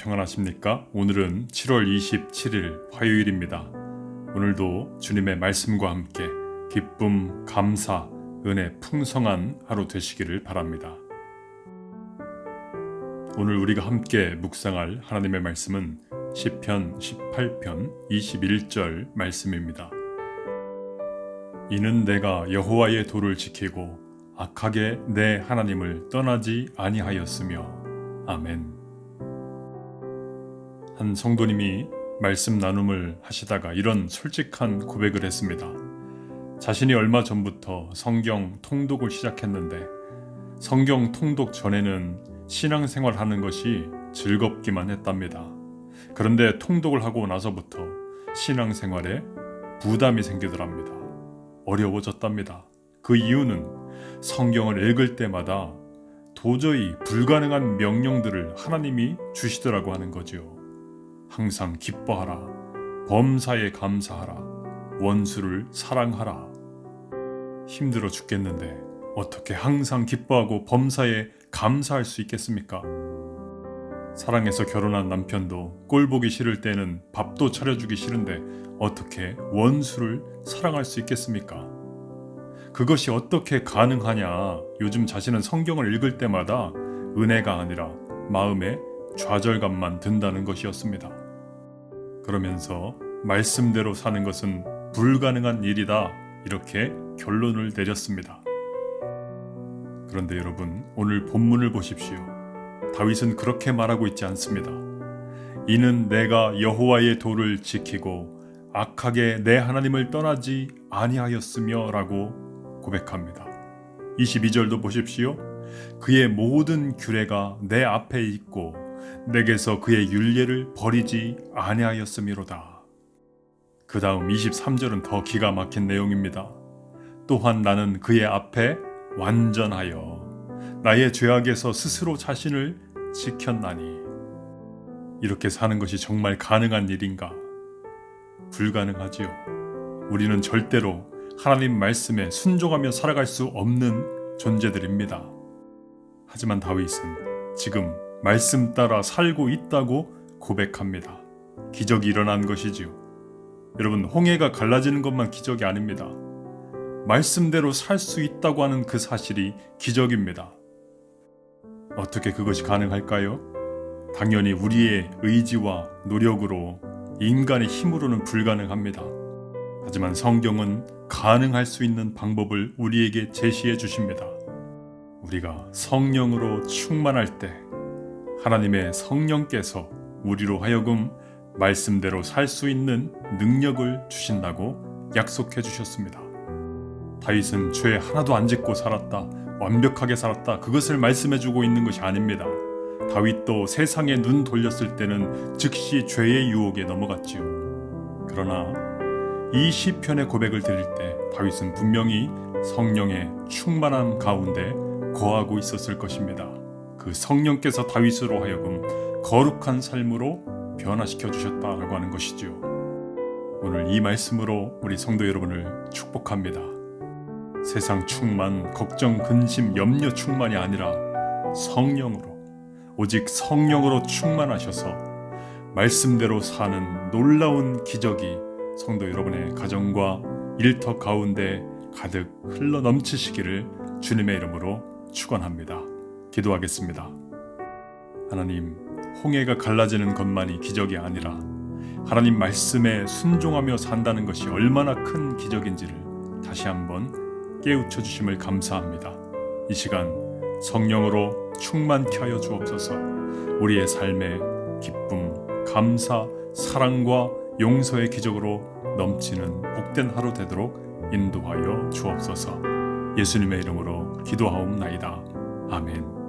평안하십니까? 오늘은 7월 27일 화요일입니다. 오늘도 주님의 말씀과 함께 기쁨, 감사, 은혜 풍성한 하루 되시기를 바랍니다. 오늘 우리가 함께 묵상할 하나님의 말씀은 시편 18편 21절 말씀입니다. 이는 내가 여호와의 도를 지키고 악하게 내 하나님을 떠나지 아니하였으며. 아멘. 한 성도님이 말씀 나눔을 하시다가 이런 솔직한 고백을 했습니다. 자신이 얼마 전부터 성경 통독을 시작했는데 성경 통독 전에는 신앙생활 하는 것이 즐겁기만 했답니다. 그런데 통독을 하고 나서부터 신앙생활에 부담이 생기더랍니다. 어려워졌답니다. 그 이유는 성경을 읽을 때마다 도저히 불가능한 명령들을 하나님이 주시더라고 하는 거죠. 항상 기뻐하라, 범사에 감사하라, 원수를 사랑하라. 힘들어 죽겠는데 어떻게 항상 기뻐하고 범사에 감사할 수 있겠습니까? 사랑해서 결혼한 남편도 꼴보기 싫을 때는 밥도 차려주기 싫은데 어떻게 원수를 사랑할 수 있겠습니까? 그것이 어떻게 가능하냐? 요즘 자신은 성경을 읽을 때마다 은혜가 아니라 마음에 좌절감만 든다는 것이었습니다. 그러면서 말씀대로 사는 것은 불가능한 일이다, 이렇게 결론을 내렸습니다. 그런데 여러분, 오늘 본문을 보십시오. 다윗은 그렇게 말하고 있지 않습니다. 이는 내가 여호와의 도를 지키고 악하게 내 하나님을 떠나지 아니하였으며 라고 고백합니다. 22절도 보십시오. 그의 모든 규례가 내 앞에 있고 내게서 그의 율례를 버리지 아니하였음이로다. 그 다음 23절은 더 기가 막힌 내용입니다. 또한 나는 그의 앞에 완전하여 나의 죄악에서 스스로 자신을 지켰나니. 이렇게 사는 것이 정말 가능한 일인가? 불가능하지요. 우리는 절대로 하나님 말씀에 순종하며 살아갈 수 없는 존재들입니다. 하지만 다윗은 지금 말씀 따라 살고 있다고 고백합니다. 기적이 일어난 것이지요. 여러분, 홍해가 갈라지는 것만 기적이 아닙니다. 말씀대로 살 수 있다고 하는 그 사실이 기적입니다. 어떻게 그것이 가능할까요? 당연히 우리의 의지와 노력으로, 인간의 힘으로는 불가능합니다. 하지만 성경은 가능할 수 있는 방법을 우리에게 제시해 주십니다. 우리가 성령으로 충만할 때 하나님의 성령께서 우리로 하여금 말씀대로 살 수 있는 능력을 주신다고 약속해 주셨습니다. 다윗은 죄 하나도 안 짓고 살았다, 완벽하게 살았다, 그것을 말씀해 주고 있는 것이 아닙니다. 다윗도 세상에 눈 돌렸을 때는 즉시 죄의 유혹에 넘어갔지요. 그러나 이 시편의 고백을 드릴 때 다윗은 분명히 성령의 충만함 가운데 거하고 있었을 것입니다. 그 성령께서 다윗으로 하여금 거룩한 삶으로 변화시켜 주셨다라고 하는 것이지요. 오늘 이 말씀으로 우리 성도 여러분을 축복합니다. 세상 충만, 걱정, 근심, 염려 충만이 아니라 성령으로, 오직 성령으로 충만하셔서 말씀대로 사는 놀라운 기적이 성도 여러분의 가정과 일터 가운데 가득 흘러 넘치시기를 주님의 이름으로 축원합니다. 기도하겠습니다. 하나님, 홍해가 갈라지는 것만이 기적이 아니라 하나님 말씀에 순종하며 산다는 것이 얼마나 큰 기적인지를 다시 한번 깨우쳐 주심을 감사합니다. 이 시간 성령으로 충만케 하여 주옵소서. 우리의 삶에 기쁨, 감사, 사랑과 용서의 기적으로 넘치는 복된 하루 되도록 인도하여 주옵소서. 예수님의 이름으로 기도하옵나이다. 아멘.